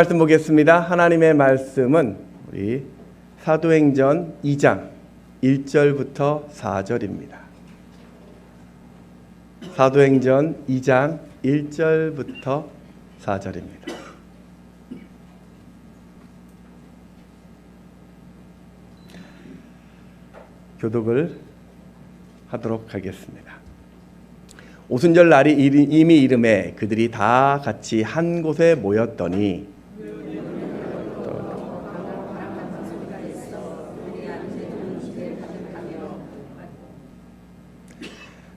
말씀 보겠습니다. 하나님의 말씀은 우리 사도행전 2장 1절부터 4절입니다. 사도행전 2장 1절부터 4절입니다. 교독을 하도록 하겠습니다. 오순절 날이 이미 이름에 그들이 다 같이 한 곳에 모였더니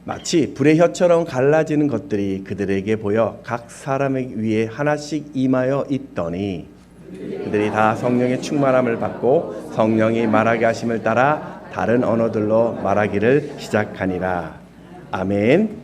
마치 불의 혀처럼 갈라지는 것들이 그들에게 보여 각 사람의 위에 하나씩 임하여 있더니 그들이 다 성령의 충만함을 받고 성령이 말하게 하심을 따라 다른 언어들로 말하기를 시작하니라. 아멘.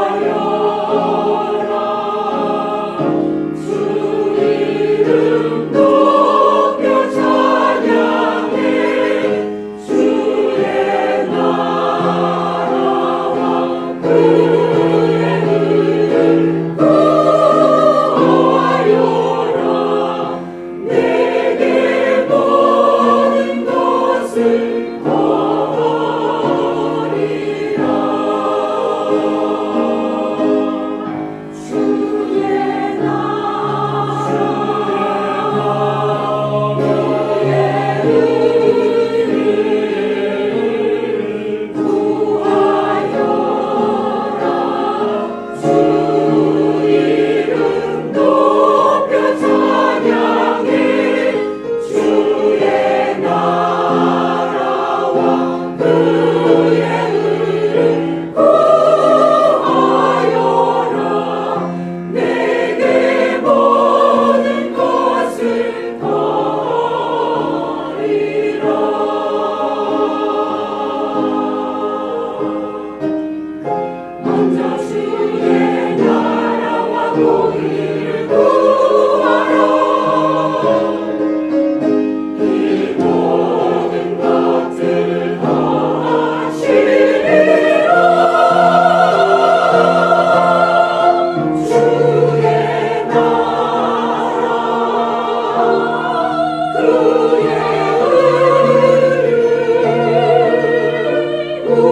구하여라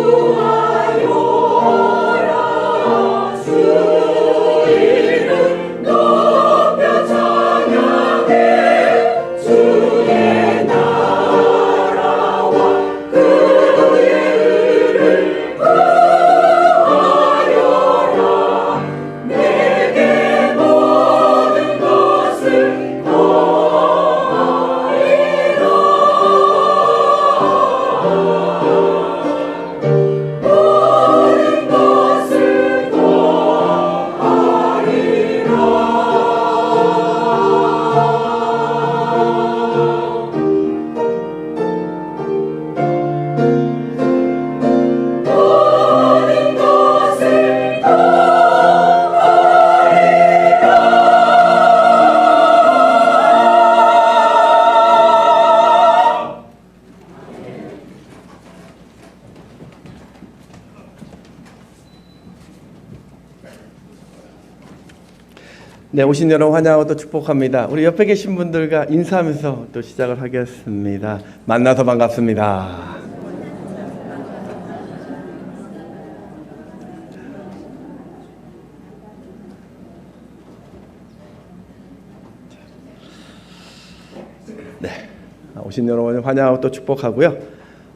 주 이름 네, 오신 여러분 환영하고 또 축복합니다. 우리 옆에 계신 분들과 인사하면서 또 시작을 하겠습니다. 만나서 반갑습니다. 네, 오신 여러분 환영하고 또 축복하고요.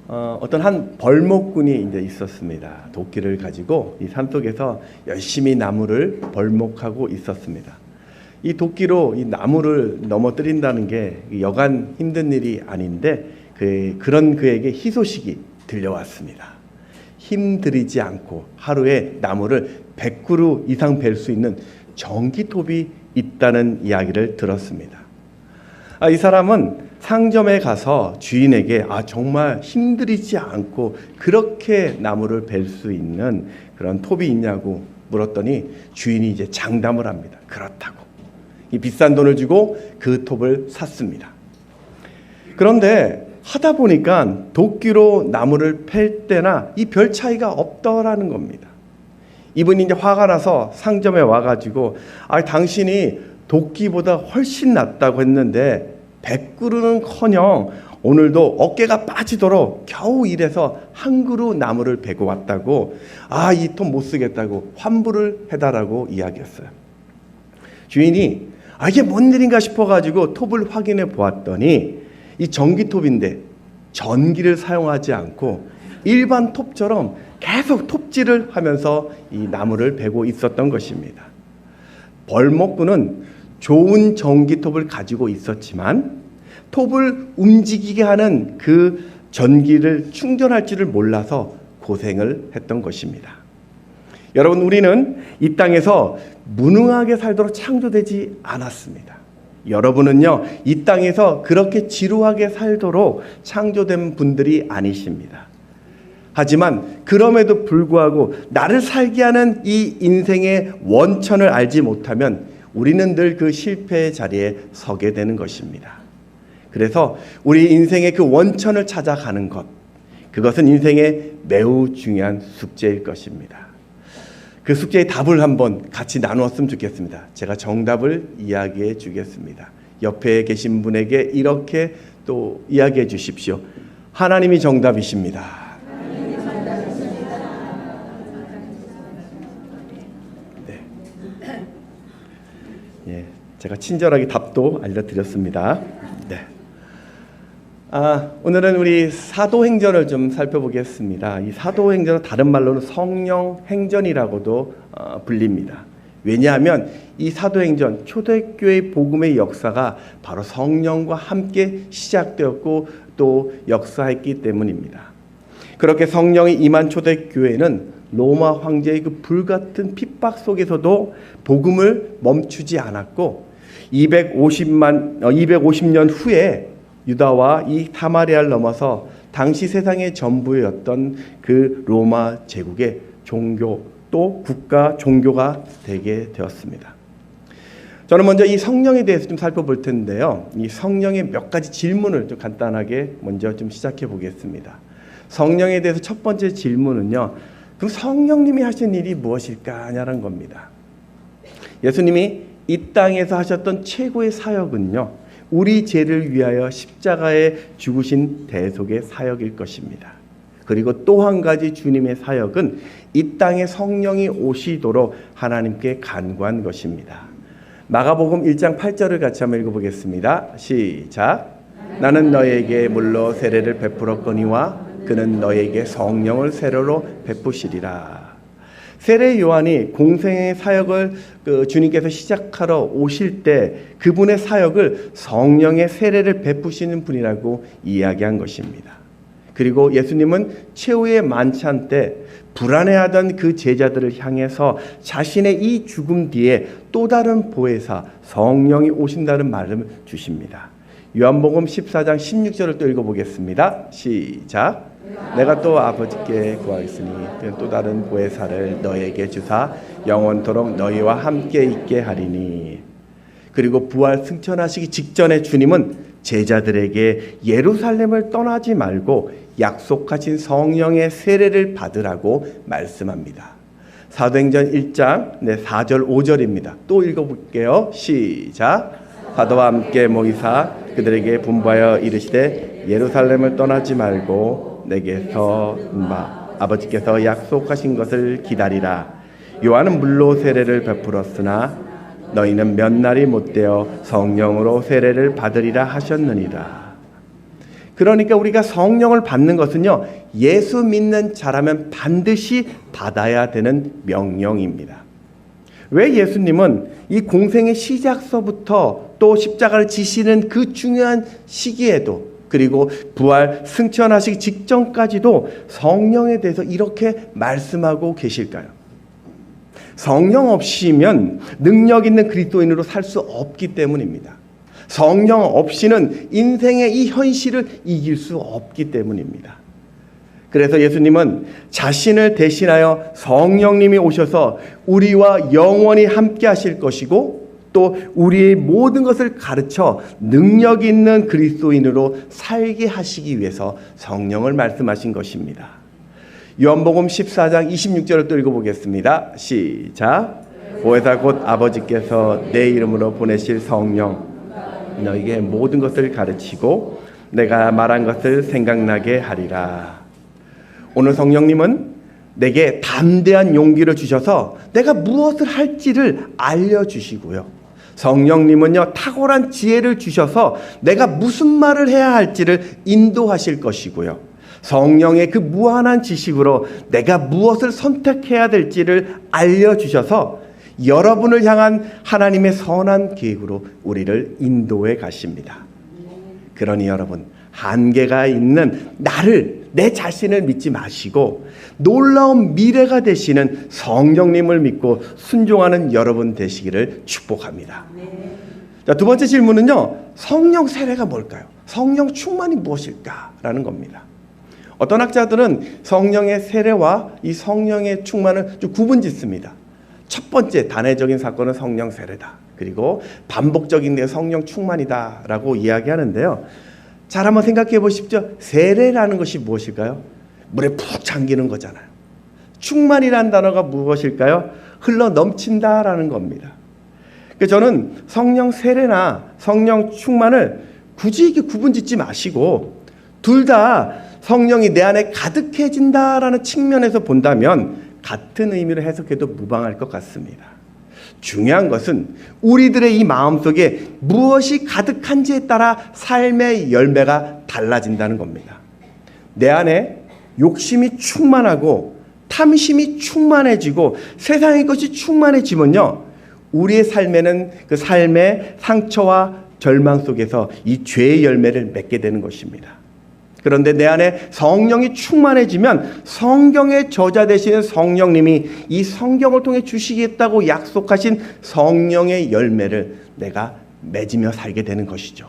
어떤 한 벌목꾼이 이제 있었습니다. 도끼를 가지고 이 산속에서 열심히 나무를 벌목하고 있었습니다. 이 도끼로 이 나무를 넘어뜨린다는 게 여간 힘든 일이 아닌데 그런 그에게 희소식이 들려왔습니다. 힘들이지 않고 하루에 나무를 100그루 이상 벨 수 있는 전기톱이 있다는 이야기를 들었습니다. 이 사람은 상점에 가서 주인에게 정말 힘들이지 않고 그렇게 나무를 벨 수 있는 그런 톱이 있냐고 물었더니 주인이 이제 장담을 합니다. 그렇다고. 이 비싼 돈을 주고 그 톱을 샀습니다. 그런데 하다 보니까 도끼로 나무를 팰 때나 이 별 차이가 없더라는 겁니다. 이분이 이제 화가 나서 상점에 와가지고 당신이 도끼보다 훨씬 낫다고 했는데 100그루는커녕 오늘도 어깨가 빠지도록 겨우 일해서 한 그루 나무를 베고 왔다고 이 톱 못 쓰겠다고 환불을 해달라고 이야기했어요. 주인이 이게 뭔 일인가 싶어가지고 톱을 확인해 보았더니 이 전기톱인데 전기를 사용하지 않고 일반 톱처럼 계속 톱질을 하면서 이 나무를 베고 있었던 것입니다. 벌목꾼은 좋은 전기톱을 가지고 있었지만 톱을 움직이게 하는 그 전기를 충전할지를 몰라서 고생을 했던 것입니다. 여러분, 우리는 이 땅에서 무능하게 살도록 창조되지 않았습니다. 여러분은요, 이 땅에서 그렇게 지루하게 살도록 창조된 분들이 아니십니다. 하지만 그럼에도 불구하고 나를 살게 하는 이 인생의 원천을 알지 못하면 우리는 늘 그 실패의 자리에 서게 되는 것입니다. 그래서 우리 인생의 그 원천을 찾아가는 것, 그것은 인생의 매우 중요한 숙제일 것입니다. 그 숙제의 답을 한번 같이 나누었으면 좋겠습니다. 제가 정답을 이야기해 주겠습니다. 옆에 계신 분에게 이렇게 또 이야기해 주십시오. 하나님이 정답이십니다. 제가 친절하게 답도 알려드렸습니다. 네. 오늘은 우리 사도행전을 좀 살펴보겠습니다. 이 사도행전은 다른 말로는 성령행전이라고도 불립니다. 왜냐하면 이 사도행전, 초대교회 복음의 역사가 바로 성령과 함께 시작되었고 또 역사했기 때문입니다. 그렇게 성령이 임한 초대교회는 로마 황제의 그 불같은 핍박 속에서도 복음을 멈추지 않았고 250년 후에 유다와 이 사마리아를 넘어서 당시 세상의 전부였던 그 로마 제국의 종교 또 국가 종교가 되게 되었습니다. 저는 먼저 이 성령에 대해서 좀 살펴볼 텐데요. 이 성령의 몇 가지 질문을 좀 간단하게 먼저 좀 시작해 보겠습니다. 성령에 대해서 첫 번째 질문은요. 그럼 성령님이 하신 일이 무엇일까 하냐는 겁니다. 예수님이 이 땅에서 하셨던 최고의 사역은요, 우리 죄를 위하여 십자가에 죽으신 대속의 사역일 것입니다. 그리고 또 한 가지 주님의 사역은 이 땅에 성령이 오시도록 하나님께 간구한 것입니다. 마가복음 1장 8절을 같이 한번 읽어보겠습니다. 시작. 나는 너에게 물로 세례를 베풀었거니와 그는 너에게 성령을 세례로 베푸시리라. 세례 요한이 공생의 사역을 주님께서 시작하러 오실 때 그분의 사역을 성령의 세례를 베푸시는 분이라고 이야기한 것입니다. 그리고 예수님은 최후의 만찬 때 불안해하던 그 제자들을 향해서 자신의 이 죽음 뒤에 또 다른 보혜사 성령이 오신다는 말을 주십니다. 요한복음 14장 16절을 또 읽어보겠습니다. 시작. 내가 또 아버지께 구하겠으니 그는 또 다른 보혜사를 너에게 주사 영원토록 너희와 함께 있게 하리니. 그리고 부활 승천하시기 직전에 주님은 제자들에게 예루살렘을 떠나지 말고 약속하신 성령의 세례를 받으라고 말씀합니다. 사도행전 1장 4절 5절입니다. 또 읽어볼게요. 시작. 사도와 함께 모이사 그들에게 분부하여 이르시되 예루살렘을 떠나지 말고 내게서 아버지께서 약속하신 것을 기다리라. 요한은 물로 세례를 베풀었으나 너희는 몇 날이 못되어 성령으로 세례를 받으리라 하셨느니라. 그러니까 우리가 성령을 받는 것은요, 예수 믿는 자라면 반드시 받아야 되는 명령입니다. 왜 예수님은 이 공생의 시작서부터 또 십자가를 지시는 그 중요한 시기에도, 그리고 부활 승천하시기 직전까지도 성령에 대해서 이렇게 말씀하고 계실까요? 성령 없이면 능력 있는 그리스도인으로 살 수 없기 때문입니다. 성령 없이는 인생의 이 현실을 이길 수 없기 때문입니다. 그래서 예수님은 자신을 대신하여 성령님이 오셔서 우리와 영원히 함께 하실 것이고, 또 우리의 모든 것을 가르쳐 능력 있는 그리스도인으로 살게 하시기 위해서 성령을 말씀하신 것입니다. 요한복음 14장 26절을 또 읽어보겠습니다. 시작. 보혜사 곧 아버지께서 내 이름으로 보내실 성령 너에게 모든 것을 가르치고 내가 말한 것을 생각나게 하리라. 오늘 성령님은 내게 담대한 용기를 주셔서 내가 무엇을 할지를 알려주시고요. 성령님은요, 탁월한 지혜를 주셔서 내가 무슨 말을 해야 할지를 인도하실 것이고요. 성령의 그 무한한 지식으로 내가 무엇을 선택해야 될지를 알려주셔서 여러분을 향한 하나님의 선한 계획으로 우리를 인도해 가십니다. 그러니 여러분, 한계가 있는 나를, 내 자신을 믿지 마시고 놀라운 미래가 되시는 성령님을 믿고 순종하는 여러분 되시기를 축복합니다. 자, 두 번째 질문은요, 성령 세례가 뭘까요? 성령 충만이 무엇일까라는 겁니다. 어떤 학자들은 성령의 세례와 이 성령의 충만을 좀 구분짓습니다. 첫 번째 단회적인 사건은 성령 세례다. 그리고 반복적인 게 성령 충만이다라고 이야기하는데요. 잘 한번 생각해 보십시오. 세례라는 것이 무엇일까요? 물에 푹 잠기는 거잖아요. 충만이라는 단어가 무엇일까요? 흘러 넘친다라는 겁니다. 그래서 저는 성령 세례나 성령 충만을 굳이 이렇게 구분짓지 마시고 둘 다 성령이 내 안에 가득해진다라는 측면에서 본다면 같은 의미로 해석해도 무방할 것 같습니다. 중요한 것은 우리들의 이 마음속에 무엇이 가득한지에 따라 삶의 열매가 달라진다는 겁니다. 내 안에 욕심이 충만하고 탐심이 충만해지고 세상의 것이 충만해지면요, 우리의 삶에는 그 삶의 상처와 절망 속에서 이 죄의 열매를 맺게 되는 것입니다. 그런데 내 안에 성령이 충만해지면 성경의 저자 되시는 성령님이 이 성경을 통해 주시겠다고 약속하신 성령의 열매를 내가 맺으며 살게 되는 것이죠.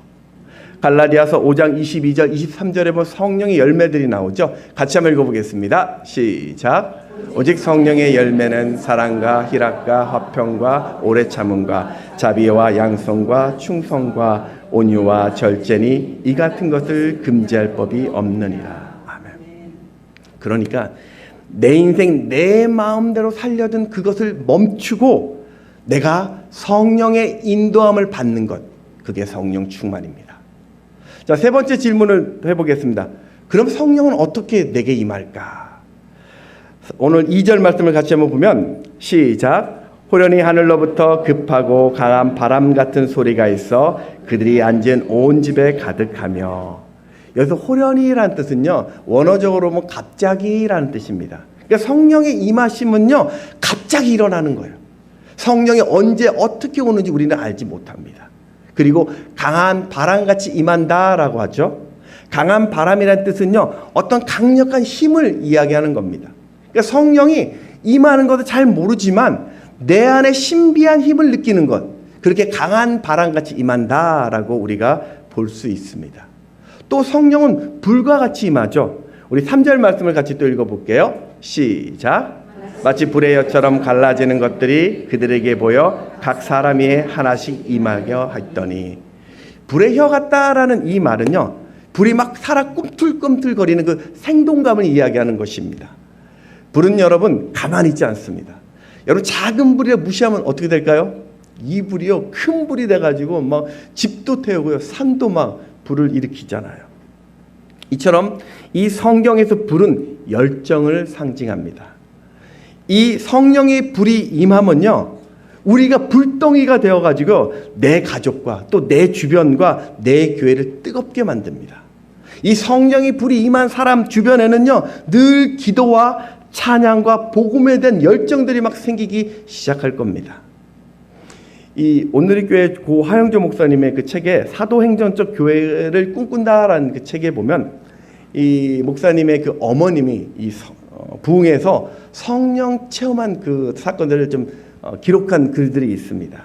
갈라디아서 5장 22절 23절에 보면 성령의 열매들이 나오죠. 같이 한번 읽어보겠습니다. 시작. 오직 성령의 열매는 사랑과 희락과 화평과 오래 참음과 자비와 양성과 충성과 온유와 절제니 이 같은 것을 금지할 법이 없느니라. 아멘. 그러니까 내 인생 내 마음대로 살려던 그것을 멈추고 내가 성령의 인도함을 받는 것, 그게 성령 충만입니다. 자, 세 번째 질문을 해보겠습니다. 그럼 성령은 어떻게 내게 임할까? 오늘 2절 말씀을 같이 한번 보면 시작. 호련히 하늘로부터 급하고 강한 바람 같은 소리가 있어 그들이 앉은 온 집에 가득하며. 여기서 호련히라는 뜻은요, 원어적으로 보면 갑자기라는 뜻입니다. 그러니까 성령의 임하심은요, 갑자기 일어나는 거예요. 성령이 언제 어떻게 오는지 우리는 알지 못합니다. 그리고 강한 바람같이 임한다라고 하죠. 강한 바람이라는 뜻은요, 어떤 강력한 힘을 이야기하는 겁니다. 그러니까 성령이 임하는 것을 잘 모르지만 내 안에 신비한 힘을 느끼는 것, 그렇게 강한 바람같이 임한다라고 우리가 볼 수 있습니다. 또 성령은 불과 같이 임하죠. 우리 3절 말씀을 같이 또 읽어볼게요. 시작. 마치 불의 혀처럼 갈라지는 것들이 그들에게 보여 각 사람이 하나씩 임하여 했더니. 불의 혀 같다라는 이 말은요, 불이 막 살아 꿈틀꿈틀거리는 그 생동감을 이야기하는 것입니다. 불은 여러분 가만히 있지 않습니다. 여러분 작은 불에 무시하면 어떻게 될까요? 이 불이요 큰 불이 돼가지고 막 집도 태우고요 산도 막 불을 일으키잖아요. 이처럼 이 성경에서 불은 열정을 상징합니다. 이 성령의 불이 임하면요 우리가 불덩이가 되어가지고 내 가족과 또 내 주변과 내 교회를 뜨겁게 만듭니다. 이 성령의 불이 임한 사람 주변에는요 늘 기도와 찬양과 복음에 대한 열정들이 막 생기기 시작할 겁니다. 이 오늘의 교회 고 하영조 목사님의 그 책에 사도행전적 교회를 꿈꾼다라는 그 책에 보면 이 목사님의 그 어머님이 이 부흥에서 성령 체험한 그 사건들을 좀 기록한 글들이 있습니다.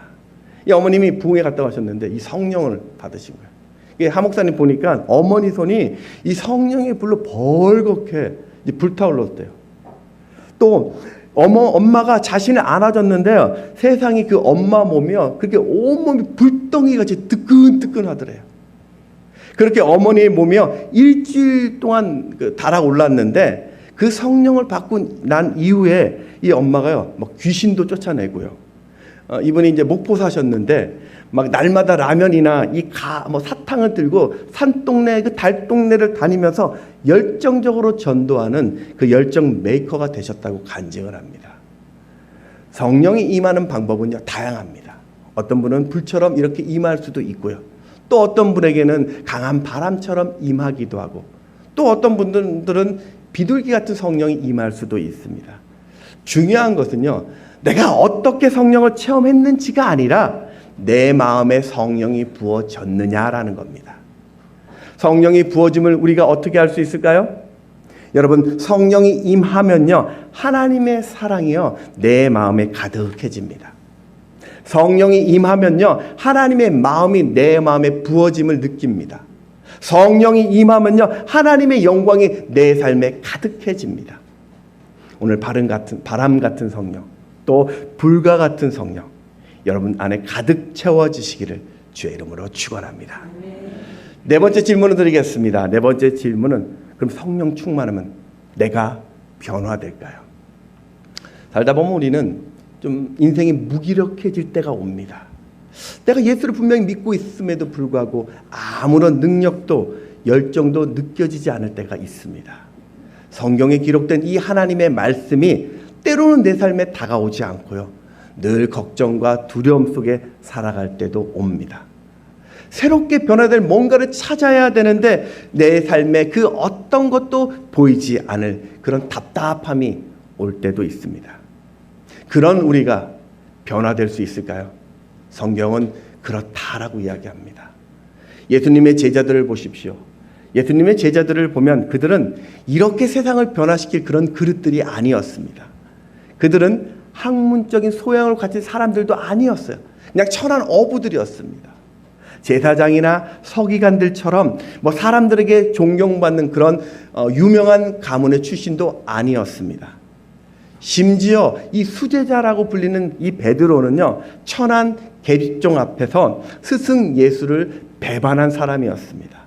이 어머님이 부흥에 갔다 오셨는데 이 성령을 받으신 거예요. 하 목사님 보니까 어머니 손이 이 성령의 불로 벌겋게 불타올랐대요. 또 엄마가 자신을 안아줬는데요 세상이 그 엄마 몸이요 그렇게 온몸이 불덩이같이 뜨끈뜨끈하더래요. 그렇게 어머니의 몸이요 일주일 동안 달아올랐는데 그 성령을 받고 난 이후에 이 엄마가요 막 귀신도 쫓아내고요. 이분이 이제 목포 사셨는데 막 날마다 라면이나 사탕을 들고 산동네 그 달동네를 다니면서 열정적으로 전도하는 그 열정 메이커가 되셨다고 간증을 합니다. 성령이 임하는 방법은요 다양합니다. 어떤 분은 불처럼 이렇게 임할 수도 있고요. 또 어떤 분에게는 강한 바람처럼 임하기도 하고 또 어떤 분들은 비둘기 같은 성령이 임할 수도 있습니다. 중요한 것은요 내가 어떻게 성령을 체험했는지가 아니라 내 마음에 성령이 부어졌느냐라는 겁니다. 성령이 부어짐을 우리가 어떻게 할 수 있을까요? 여러분 성령이 임하면요 하나님의 사랑이요 내 마음에 가득해집니다. 성령이 임하면요 하나님의 마음이 내 마음에 부어짐을 느낍니다. 성령이 임하면요 하나님의 영광이 내 삶에 가득해집니다. 오늘 바람 같은 성령 또 불과 같은 성령 여러분 안에 가득 채워지시기를 주의 이름으로 축원합니다. 네 번째 질문을 드리겠습니다. 네 번째 질문은 그럼 성령 충만하면 내가 변화될까요? 살다 보면 우리는 좀 인생이 무기력해질 때가 옵니다. 내가 예수를 분명히 믿고 있음에도 불구하고 아무런 능력도 열정도 느껴지지 않을 때가 있습니다. 성경에 기록된 이 하나님의 말씀이 때로는 내 삶에 다가오지 않고요. 늘 걱정과 두려움 속에 살아갈 때도 옵니다. 새롭게 변화될 뭔가를 찾아야 되는데 내 삶에 그 어떤 것도 보이지 않을 그런 답답함이 올 때도 있습니다. 그런 우리가 변화될 수 있을까요? 성경은 그렇다라고 이야기합니다. 예수님의 제자들을 보십시오. 예수님의 제자들을 보면 그들은 이렇게 세상을 변화시킬 그런 그릇들이 아니었습니다. 그들은 학문적인 소양을 가진 사람들도 아니었어요. 그냥 천한 어부들이었습니다. 제사장이나 서기관들처럼 사람들에게 존경받는 그런 유명한 가문의 출신도 아니었습니다. 심지어 이 수제자라고 불리는 이 베드로는요 천한 계집종 앞에서 스승 예수를 배반한 사람이었습니다.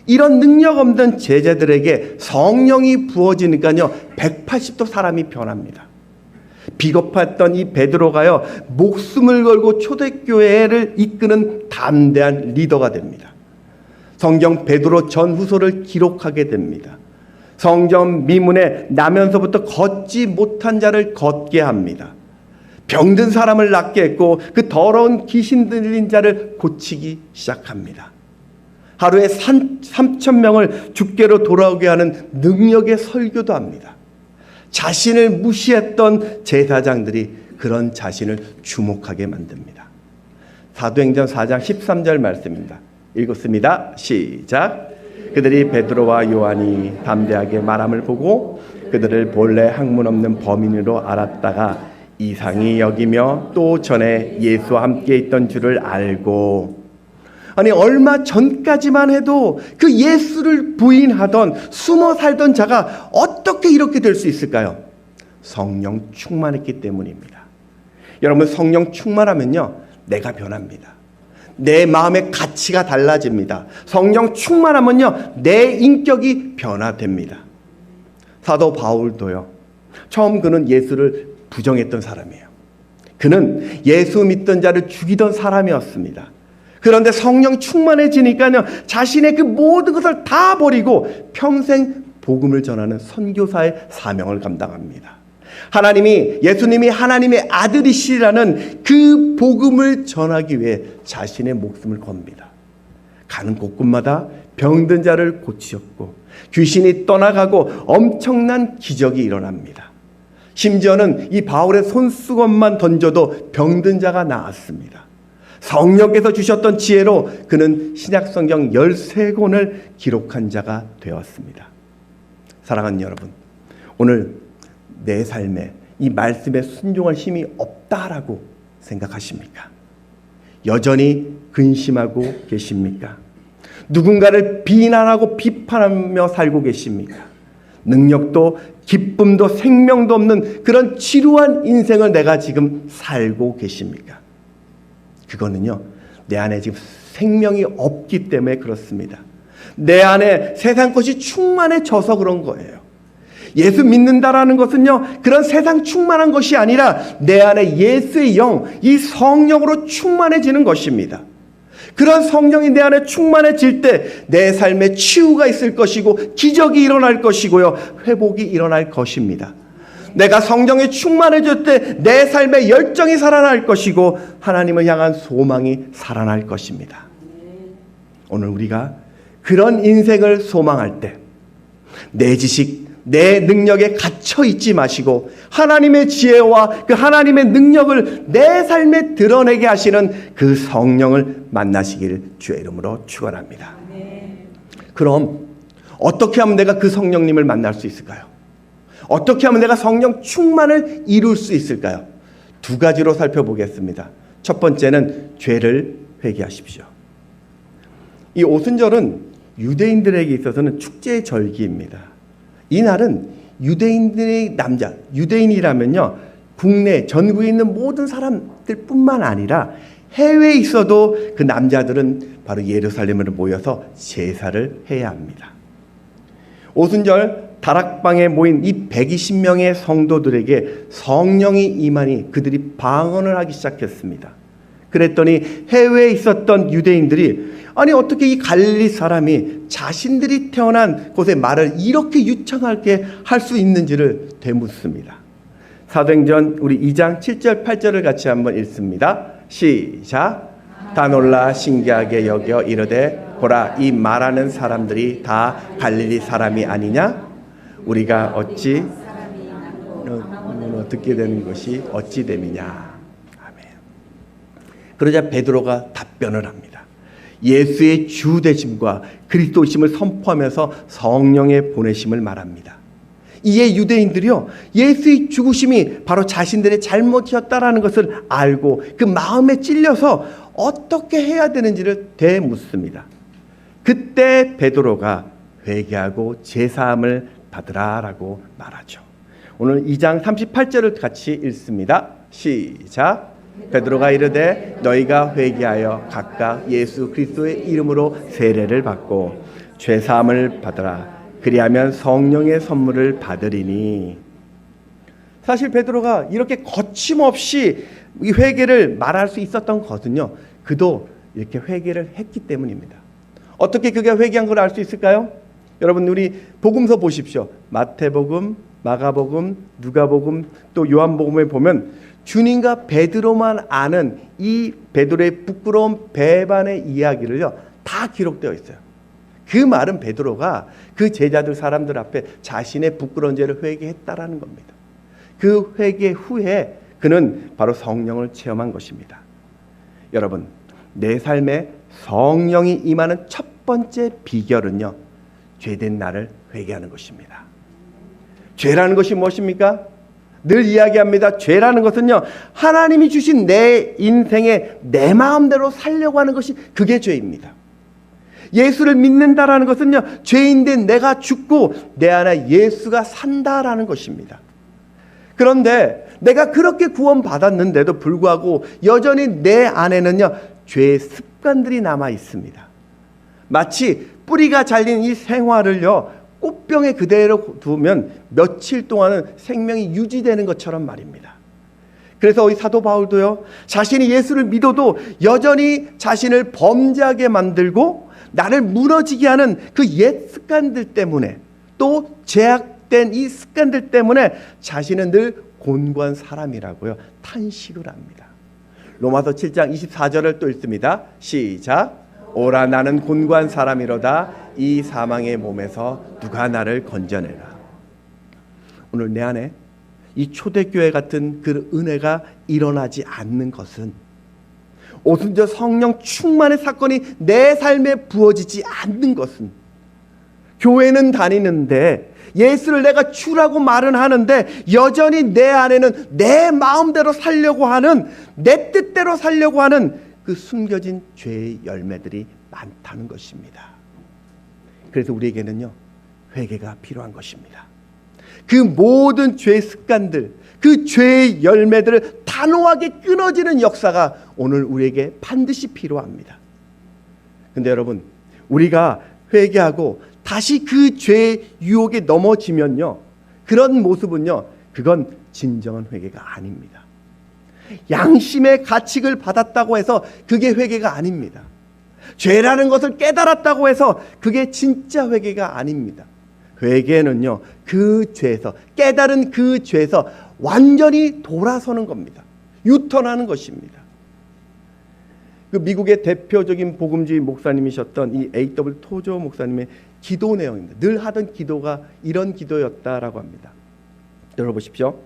이런 능력 없는 제자들에게 성령이 부어지니까요 180도 사람이 변합니다. 비겁했던 이 베드로가요 목숨을 걸고 초대교회를 이끄는 담대한 리더가 됩니다. 성경 베드로 전후서를 기록하게 됩니다. 성전 미문에 나면서부터 걷지 못한 자를 걷게 합니다. 병든 사람을 낫게 했고 그 더러운 귀신 들린 자를 고치기 시작합니다. 하루에 3,000명을 주께로 돌아오게 하는 능력의 설교도 합니다. 자신을 무시했던 제사장들이 그런 자신을 주목하게 만듭니다. 사도행전 4장 13절 말씀입니다. 읽었습니다. 시작. 그들이 베드로와 요한이 담대하게 말함을 보고 그들을 본래 학문 없는 범인으로 알았다가 이상히 여기며 또 전에 예수와 함께 있던 줄을 알고, 아니 얼마 전까지만 해도 그 예수를 부인하던 숨어 살던 자가 어떻게 이렇게 될 수 있을까요? 성령 충만했기 때문입니다. 여러분 성령 충만하면요 내가 변합니다. 내 마음의 가치가 달라집니다. 성령 충만하면요 내 인격이 변화됩니다. 사도 바울도요 처음 그는 예수를 부정했던 사람이에요. 그는 예수 믿던 자를 죽이던 사람이었습니다. 그런데 성령 충만해지니까요, 자신의 그 모든 것을 다 버리고 평생 복음을 전하는 선교사의 사명을 감당합니다. 예수님이 하나님의 아들이시라는 그 복음을 전하기 위해 자신의 목숨을 겁니다. 가는 곳곳마다 병든 자를 고치셨고 귀신이 떠나가고 엄청난 기적이 일어납니다. 심지어는 이 바울의 손수건만 던져도 병든 자가 나았습니다. 성령께서 주셨던 지혜로 그는 신약성경 13권을 기록한 자가 되었습니다. 사랑하는 여러분, 오늘 내 삶에 이 말씀에 순종할 힘이 없다라고 생각하십니까? 여전히 근심하고 계십니까? 누군가를 비난하고 비판하며 살고 계십니까? 능력도 기쁨도 생명도 없는 그런 지루한 인생을 내가 지금 살고 계십니까? 그거는요, 내 안에 지금 생명이 없기 때문에 그렇습니다. 내 안에 세상 것이 충만해져서 그런 거예요. 예수 믿는다라는 것은요, 그런 세상 충만한 것이 아니라 내 안에 예수의 영, 이 성령으로 충만해지는 것입니다. 그런 성령이 내 안에 충만해질 때 내 삶에 치유가 있을 것이고 기적이 일어날 것이고요, 회복이 일어날 것입니다. 내가 성령에 충만해질 때 내 삶에 열정이 살아날 것이고 하나님을 향한 소망이 살아날 것입니다. 오늘 우리가 그런 인생을 소망할 때 내 지식, 내 능력에 갇혀 있지 마시고 하나님의 지혜와 그 하나님의 능력을 내 삶에 드러내게 하시는 그 성령을 만나시기를 주의 이름으로 축원합니다. 그럼 어떻게 하면 내가 그 성령님을 만날 수 있을까요? 어떻게 하면 내가 성령 충만을 이룰 수 있을까요? 두 가지로 살펴보겠습니다. 첫 번째는 죄를 회개하십시오. 이 오순절은 유대인들에게 있어서는 축제의 절기입니다. 이날은 유대인들의 남자, 유대인이라면요, 국내 전국에 있는 모든 사람들뿐만 아니라 해외에 있어도 그 남자들은 바로 예루살렘으로 모여서 제사를 해야 합니다. 오순절 다락방에 모인 이 120명의 성도들에게 성령이 임하니 그들이 방언을 하기 시작했습니다. 그랬더니 해외에 있었던 유대인들이 아니 어떻게 이 갈릴리 사람이 자신들이 태어난 곳의 말을 이렇게 유창하게 할 수 있는지를 되묻습니다. 사도행전 우리 2장 7절 8절을 같이 한번 읽습니다. 시작. 다 놀라 신기하게 여겨 이르되 보라, 이 말하는 사람들이 다 갈릴리 사람이 아니냐? 우리가 어찌 듣게 되는 것이 어찌 됨이냐? 아멘. 그러자 베드로가 답변을 합니다. 예수의 주 되심과 그리스도심을 선포하면서 성령의 보내심을 말합니다. 이에 유대인들이요, 예수의 죽으심이 바로 자신들의 잘못이었다라는 것을 알고 그 마음에 찔려서 어떻게 해야 되는지를 되묻습니다. 그때 베드로가 회개하고 제사함을 받으라라고 말하죠. 오늘 2장 38절을 같이 읽습니다. 시작. 베드로가 이르되 너희가 회개하여 각각 예수 그리스도의 이름으로 세례를 받고 죄사함을 받으라. 그리하면 성령의 선물을 받으리니. 사실 베드로가 이렇게 거침없이 이 회개를 말할 수 있었던 것은요, 그도 이렇게 회개를 했기 때문입니다. 어떻게 그게 회개한 걸 알 수 있을까요? 여러분, 우리 복음서 보십시오. 마태복음, 마가복음, 누가복음, 또 요한복음에 보면 주님과 베드로만 아는 이 베드로의 부끄러운 배반의 이야기를요, 다 기록되어 있어요. 그 말은 베드로가 그 제자들 사람들 앞에 자신의 부끄러운 죄를 회개했다라는 겁니다. 그 회개 후에 그는 바로 성령을 체험한 것입니다. 여러분, 내 삶에 성령이 임하는 첫 번째 비결은요, 죄된 나를 회개하는 것입니다. 죄라는 것이 무엇입니까? 늘 이야기합니다. 죄라는 것은요, 하나님이 주신 내 인생에 내 마음대로 살려고 하는 것이 그게 죄입니다. 예수를 믿는다라는 것은요, 죄인된 내가 죽고 내 안에 예수가 산다라는 것입니다. 그런데 내가 그렇게 구원받았는데도 불구하고 여전히 내 안에는요, 죄의 습관들이 남아 있습니다. 마치 뿌리가 잘린 이 생화를요, 꽃병에 그대로 두면 며칠 동안은 생명이 유지되는 것처럼 말입니다. 그래서 이 사도 바울도요, 자신이 예수를 믿어도 여전히 자신을 범죄하게 만들고 나를 무너지게 하는 그 옛 습관들 때문에, 또 죄악된 이 습관들 때문에 자신은 늘 곤고한 사람이라고요 탄식을 합니다. 로마서 7장 24절을 또 읽습니다. 시작. 오라 나는 곤고한 사람이로다. 이 사망의 몸에서 누가 나를 건져내라. 오늘 내 안에 이 초대교회 같은 그 은혜가 일어나지 않는 것은, 오순절 성령 충만의 사건이 내 삶에 부어지지 않는 것은, 교회는 다니는데 예수를 내가 주라고 말은 하는데 여전히 내 안에는 내 마음대로 살려고 하는, 내 뜻대로 살려고 하는 그 숨겨진 죄의 열매들이 많다는 것입니다. 그래서 우리에게는요, 회개가 필요한 것입니다. 그 모든 죄의 습관들, 그 죄의 열매들을 단호하게 끊어지는 역사가 오늘 우리에게 반드시 필요합니다. 근데 여러분, 우리가 회개하고 다시 그 죄의 유혹에 넘어지면요, 그런 모습은요, 그건 진정한 회개가 아닙니다. 양심의 가책을 받았다고 해서 그게 회개가 아닙니다. 죄라는 것을 깨달았다고 해서 그게 진짜 회개가 아닙니다. 회개는요, 그 죄에서, 깨달은 그 죄에서 완전히 돌아서는 겁니다. 유턴하는 것입니다. 그 미국의 대표적인 복음주의 목사님이셨던 이 A.W. 토조 목사님의 기도 내용입니다. 늘 하던 기도가 이런 기도였다라고 합니다. 들어보십시오.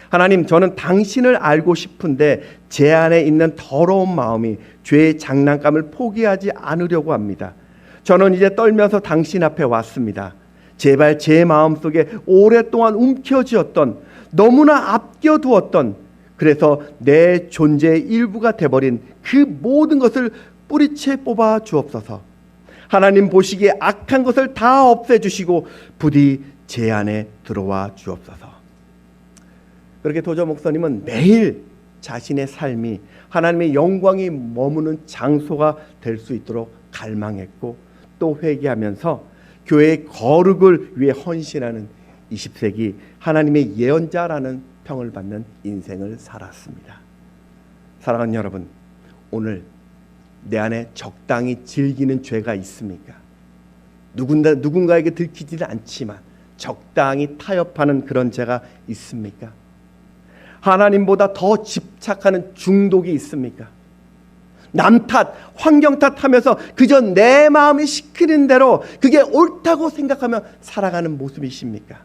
하나님, 저는 당신을 알고 싶은데 제 안에 있는 더러운 마음이 죄의 장난감을 포기하지 않으려고 합니다. 저는 이제 떨면서 당신 앞에 왔습니다. 제발 제 마음속에 오랫동안 움켜쥐었던, 너무나 아껴두었던, 그래서 내 존재의 일부가 돼버린 그 모든 것을 뿌리채 뽑아 주옵소서. 하나님 보시기에 악한 것을 다 없애주시고 부디 제 안에 들어와 주옵소서. 그렇게 도저 목사님은 매일 자신의 삶이 하나님의 영광이 머무는 장소가 될 수 있도록 갈망했고, 또 회개하면서 교회의 거룩을 위해 헌신하는 20세기 하나님의 예언자라는 평을 받는 인생을 살았습니다. 사랑하는 여러분, 오늘 내 안에 적당히 즐기는 죄가 있습니까? 누군가에게 들키지는 않지만 적당히 타협하는 그런 죄가 있습니까? 하나님보다 더 집착하는 중독이 있습니까? 남 탓, 환경 탓하면서 그저 내 마음이 시키는 대로 그게 옳다고 생각하며 살아가는 모습이십니까?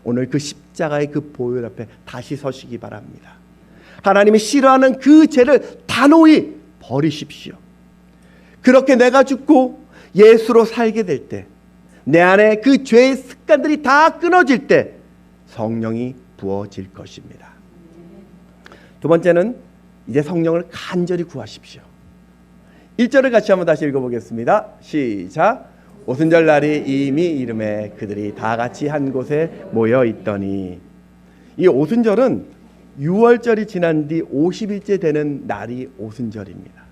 오늘 그 십자가의 그 보혈 앞에 다시 서시기 바랍니다. 하나님이 싫어하는 그 죄를 단호히 버리십시오. 그렇게 내가 죽고 예수로 살게 될 때, 내 안에 그 죄의 습관들이 다 끊어질 때 성령이 부어질 것입니다. 두 번째는 이제 성령을 간절히 구하십시오. 1절을 같이 한번 다시 읽어보겠습니다. 시작. 오순절 날이 이미 이름에 그들이 다 같이 한 곳에 모여 있더니, 이 오순절은 6월절이 지난 뒤 50일째 되는 날이 오순절입니다.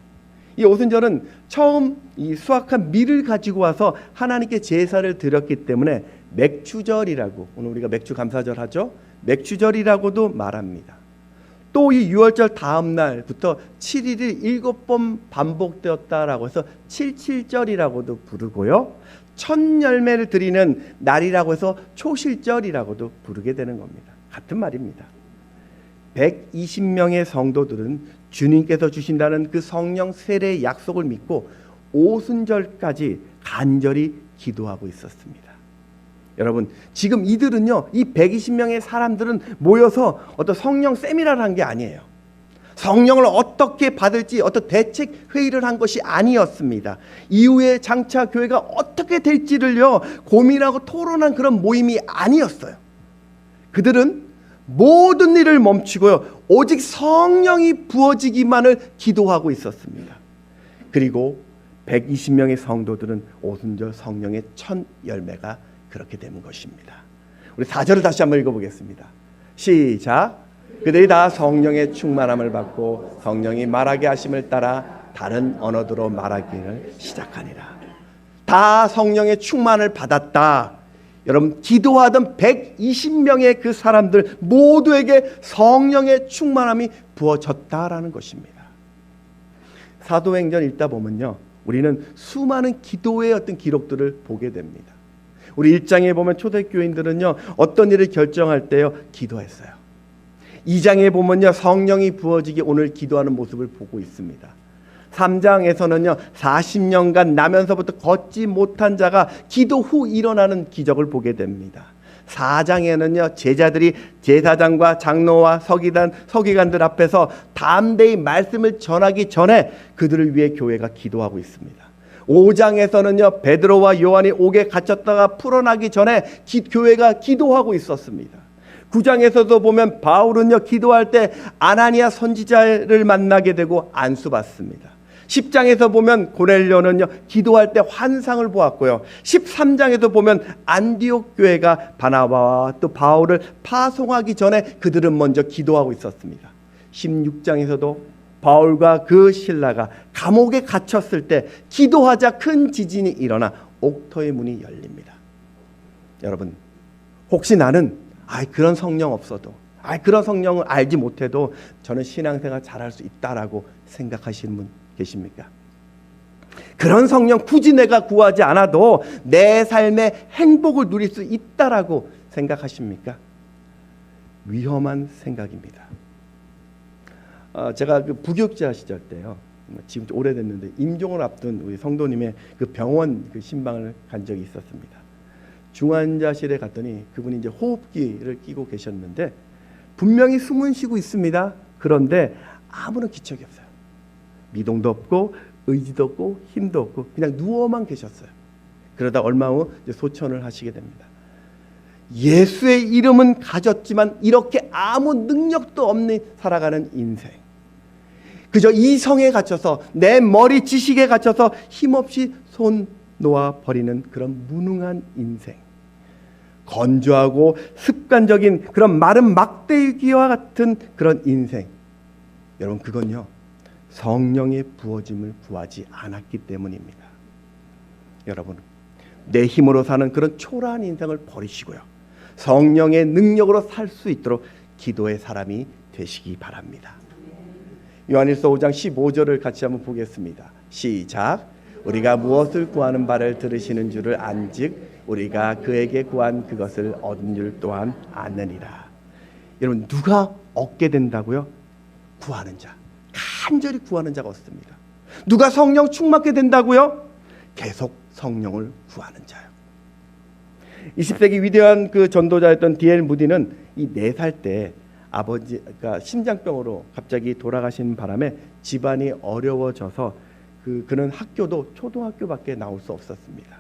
이 오순절은 처음 이 수확한 밀을 가지고 와서 하나님께 제사를 드렸기 때문에 맥추절이라고, 오늘 우리가 맥주 감사절 하죠. 맥추절이라고도 말합니다. 또 이 6월절 다음 날부터 7일이 7번 반복되었다라고 해서 77절이라고도 부르고요. 첫 열매를 드리는 날이라고 해서 초실절이라고도 부르게 되는 겁니다. 같은 말입니다. 120명의 성도들은 주님께서 주신다는 그 성령 세례의 약속을 믿고 오순절까지 간절히 기도하고 있었습니다. 여러분, 지금 이들은요, 이 120명의 사람들은 모여서 어떤 성령 세미나를 한 게 아니에요. 성령을 어떻게 받을지 어떤 대책 회의를 한 것이 아니었습니다. 이후에 장차 교회가 어떻게 될지를요 고민하고 토론한 그런 모임이 아니었어요. 그들은 모든 일을 멈추고요, 오직 성령이 부어지기만을 기도하고 있었습니다. 그리고 120명의 성도들은 오순절 성령의 첫 열매가 그렇게 되는 것입니다. 우리 4절을 다시 한번 읽어보겠습니다. 시작. 그들이 다 성령의 충만함을 받고 성령이 말하게 하심을 따라 다른 언어로 말하기를 시작하니라. 다 성령의 충만을 받았다. 여러분, 기도하던 120명의 그 사람들 모두에게 성령의 충만함이 부어졌다라는 것입니다. 사도행전 읽다 보면요, 우리는 수많은 기도의 어떤 기록들을 보게 됩니다. 우리 1장에 보면 초대교인들은요, 어떤 일을 결정할 때요, 기도했어요. 2장에 보면요, 성령이 부어지기 오늘 기도하는 모습을 보고 있습니다. 3장에서는요, 40년간 나면서부터 걷지 못한 자가 기도 후 일어나는 기적을 보게 됩니다. 4장에는요, 제자들이 제사장과 장로와 서기관들 앞에서 담대히 말씀을 전하기 전에 그들을 위해 교회가 기도하고 있습니다. 5장에서는요, 베드로와 요한이 옥에 갇혔다가 풀어나기 전에 교회가 기도하고 있었습니다. 9장에서도 보면 바울은요, 기도할 때 아나니아 선지자를 만나게 되고 안수받습니다. 10장에서 보면 고넬료는요, 기도할 때 환상을 보았고요. 13장에서 보면 안디옥 교회가 바나바와 또 바울을 파송하기 전에 그들은 먼저 기도하고 있었습니다. 16장에서도 바울과 그 신라가 감옥에 갇혔을 때 기도하자 큰 지진이 일어나 옥토의 문이 열립니다. 여러분, 혹시 나는 그런 성령 없어도, 그런 성령을 알지 못해도 저는 신앙생활 잘할 수 있다라고 생각하시는 분 계십니까? 그런 성령 굳이 내가 구하지 않아도 내 삶의 행복을 누릴 수 있다라고 생각하십니까? 위험한 생각입니다. 제가 그 부교육자 시절 때요, 지금 오래됐는데 임종을 앞둔 우리 성도님의 그 병원 그 신방을 간 적이 있었습니다. 중환자실에 갔더니 그분이 이제 호흡기를 끼고 계셨는데 분명히 숨은 쉬고 있습니다. 그런데 아무런 기척이 없어요. 미동도 없고 의지도 없고 힘도 없고 그냥 누워만 계셨어요. 그러다 얼마 후 이제 소천을 하시게 됩니다. 예수의 이름은 가졌지만 이렇게 아무 능력도 없는 살아가는 인생. 그저 이성에 갇혀서 내 머리 지식에 갇혀서 힘없이 손 놓아 버리는 그런 무능한 인생. 건조하고 습관적인 그런 마른 막대기와 같은 그런 인생. 여러분, 그건요, 성령의 부어짐을 구하지 않았기 때문입니다. 여러분, 내 힘으로 사는 그런 초라한 인생을 버리시고요, 성령의 능력으로 살 수 있도록 기도의 사람이 되시기 바랍니다. 요한일서 5장 15절을 같이 한번 보겠습니다. 시작. 우리가 무엇을 구하는 바를 들으시는 줄을 안즉 우리가 그에게 구한 그것을 얻은 줄 또한 아느니라. 여러분, 누가 얻게 된다고요? 구하는 자. 간절히 구하는 자가 얻습니다. 누가 성령 충만하게 된다고요? 계속 성령을 구하는 자요. 20세기 위대한 그 전도자였던 D.L. 무디는 이 4살 때 아버지가 심장병으로 갑자기 돌아가신 바람에 집안이 어려워져서 그는 학교도 초등학교밖에 나올 수 없었습니다.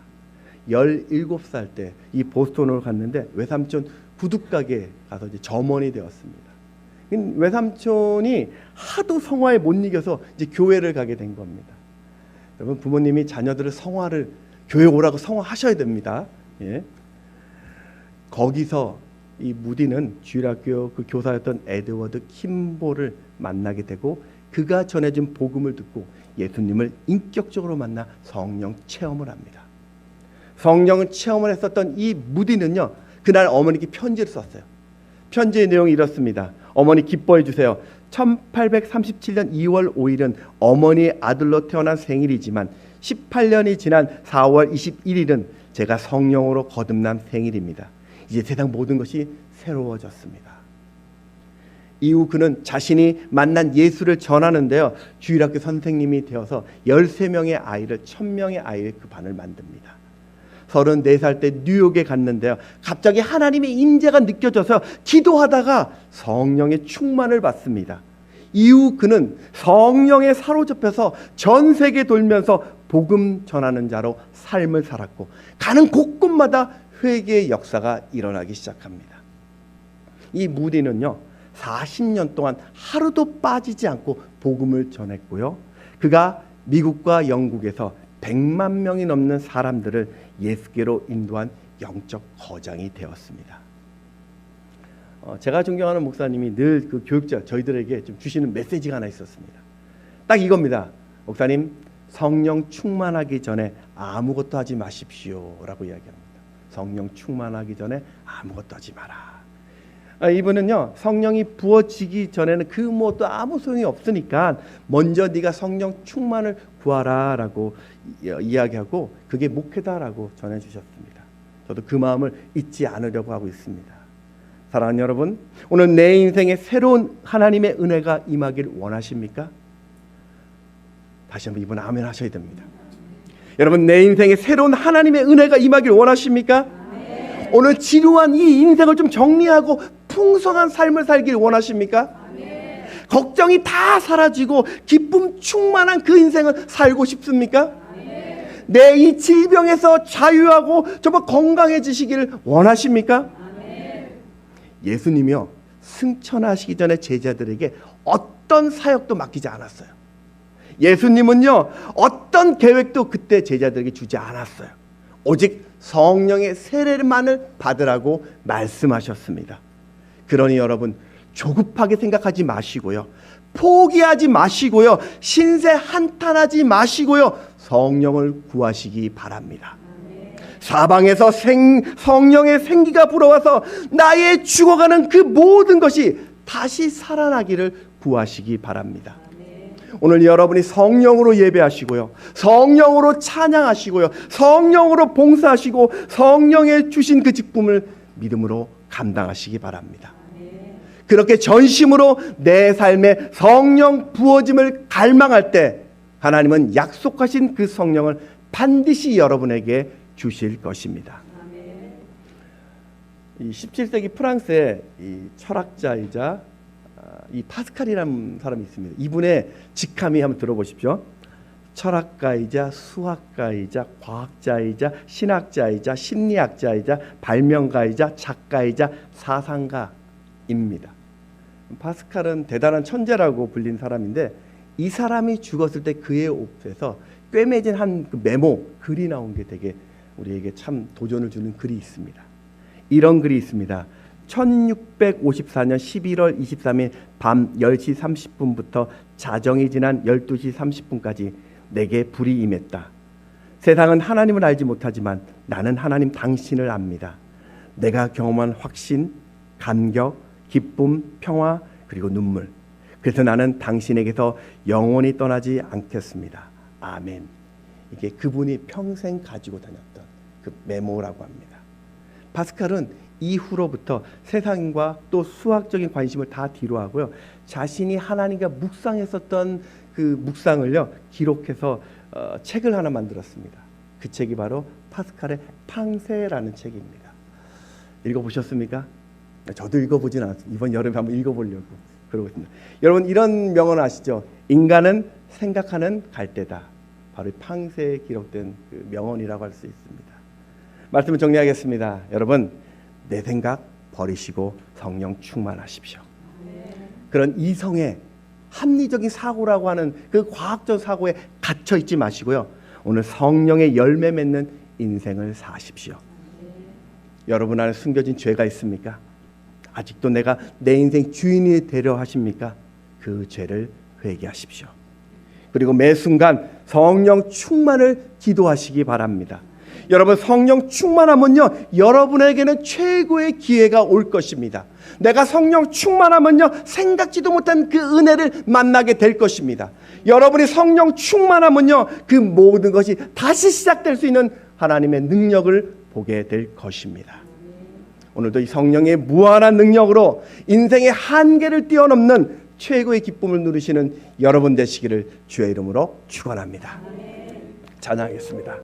17살 때 이 보스턴으로 갔는데 외삼촌 구두가게에 가서 이제 점원이 되었습니다. 외삼촌이 하도 성화에 못 이겨서 이제 교회를 가게 된 겁니다. 여러분, 부모님이 자녀들을 교회 오라고 성화하셔야 됩니다. 예. 거기서 이 무디는 주일학교 그 교사였던 에드워드 킴볼을 만나게 되고 그가 전해준 복음을 듣고 예수님을 인격적으로 만나 성령 체험을 합니다. 성령 체험을 했었던 이 무디는요, 그날 어머니께 편지를 썼어요. 편지의 내용이 이렇습니다. 어머니 기뻐해 주세요. 1837년 2월 5일은 어머니의 아들로 태어난 생일이지만 18년이 지난 4월 21일은 제가 성령으로 거듭난 생일입니다. 이제 세상 모든 것이 새로워졌습니다. 이후 그는 자신이 만난 예수를 전하는데요, 주일학교 선생님이 되어서 13명의 아이를 1000명의 아이의 그 반을 만듭니다. 34살 때 뉴욕에 갔는데요, 갑자기 하나님의 임재가 느껴져서 기도하다가 성령의 충만을 받습니다. 이후 그는 성령에 사로잡혀서 전 세계 돌면서 복음 전하는 자로 삶을 살았고 가는 곳곳마다 회개의 역사가 일어나기 시작합니다. 이 무디는요, 40년 동안 하루도 빠지지 않고 복음을 전했고요, 그가 미국과 영국에서 100만 명이 넘는 사람들을 예수께로 인도한 영적 거장이 되었습니다. 제가 존경하는 목사님이 늘 그 교육자 저희들에게 좀 주시는 메시지가 하나 있었습니다. 딱 이겁니다. 목사님, 성령 충만하기 전에 아무것도 하지 마십시오 라고 이야기합니다. 성령 충만하기 전에 아무것도 하지 마라. 이분은요, 성령이 부어지기 전에는 그 무엇도 아무 소용이 없으니까 먼저 네가 성령 충만을 구하라라고 이야기하고 그게 목회다라고 전해주셨습니다. 저도 그 마음을 잊지 않으려고 하고 있습니다. 사랑하는 여러분, 오늘 내 인생에 새로운 하나님의 은혜가 임하길 원하십니까? 다시 한번 이분 아멘 하셔야 됩니다. 여러분, 내 인생에 새로운 하나님의 은혜가 임하길 원하십니까? 네. 오늘 지루한 이 인생을 좀 정리하고 풍성한 삶을 살길 원하십니까? 네. 걱정이 다 사라지고 기쁨 충만한 그 인생을 살고 싶습니까? 네. 내 이 질병에서 자유하고 정말 건강해지시길 원하십니까? 네. 예수님이요, 승천하시기 전에 제자들에게 어떤 사역도 맡기지 않았어요. 예수님은요, 어떤 계획도 그때 제자들에게 주지 않았어요. 오직 성령의 세례만을 받으라고 말씀하셨습니다. 그러니 여러분, 조급하게 생각하지 마시고요, 포기하지 마시고요, 신세 한탄하지 마시고요, 성령을 구하시기 바랍니다. 사방에서 성령의 생기가 불어와서 나의 죽어가는 그 모든 것이 다시 살아나기를 구하시기 바랍니다. 오늘 여러분이 성령으로 예배하시고요, 성령으로 찬양하시고요, 성령으로 봉사하시고 성령의 주신 그 직분을 믿음으로 감당하시기 바랍니다. 그렇게 전심으로 내 삶에 성령 부어짐을 갈망할 때 하나님은 약속하신 그 성령을 반드시 여러분에게 주실 것입니다. 이 17세기 프랑스의 이 철학자이자 이 파스칼이라는 사람이 있습니다. 이분의 직함이 한번 들어보십시오. 철학가이자 수학가이자 과학자이자 신학자이자 심리학자이자 발명가이자 작가이자 사상가입니다. 파스칼은 대단한 천재라고 불린 사람인데 이 사람이 죽었을 때 그의 옷에서 꿰매진 한 그 메모, 글이 나온 게 되게 우리에게 참 도전을 주는 글이 있습니다. 이런 글이 있습니다. 1654년 11월 23일 밤 10시 30분부터 자정이 지난 12시 30분까지 내게 불이 임했다. 세상은 하나님을 알지 못하지만 나는 하나님 당신을 압니다. 내가 경험한 확신, 감격, 기쁨, 평화, 그리고 눈물. 그래서 나는 당신에게서 영원히 떠나지 않겠습니다. 아멘. 이게 그분이 평생 가지고 다녔던 그 메모라고 합니다. 파스칼은 이후로부터 세상과 또 수학적인 관심을 다 뒤로 하고요, 자신이 하나님과 묵상했었던 그 묵상을요 기록해서 책을 하나 만들었습니다. 그 책이 바로 파스칼의 팡세라는 책입니다. 읽어보셨습니까? 저도 읽어보진 않았습니다. 이번 여름에 한번 읽어보려고 그러고 있습니다. 여러분, 이런 명언 아시죠? 인간은 생각하는 갈대다. 바로 팡세에 기록된 그 명언이라고 할 수 있습니다. 말씀을 정리하겠습니다. 여러분, 내 생각 버리시고 성령 충만하십시오. 그런 이성의 합리적인 사고라고 하는 그 과학적 사고에 갇혀 있지 마시고요, 오늘 성령의 열매 맺는 인생을 사십시오. 여러분 안에 숨겨진 죄가 있습니까? 아직도 내가 내 인생 주인이 되려 하십니까? 그 죄를 회개하십시오. 그리고 매 순간 성령 충만을 기도하시기 바랍니다. 여러분, 성령 충만하면요, 여러분에게는 최고의 기회가 올 것입니다. 내가 성령 충만하면요, 생각지도 못한 그 은혜를 만나게 될 것입니다. 여러분이 성령 충만하면요, 그 모든 것이 다시 시작될 수 있는 하나님의 능력을 보게 될 것입니다. 오늘도 이 성령의 무한한 능력으로 인생의 한계를 뛰어넘는 최고의 기쁨을 누리시는 여러분 되시기를 주의 이름으로 축원합니다. 찬양하겠습니다.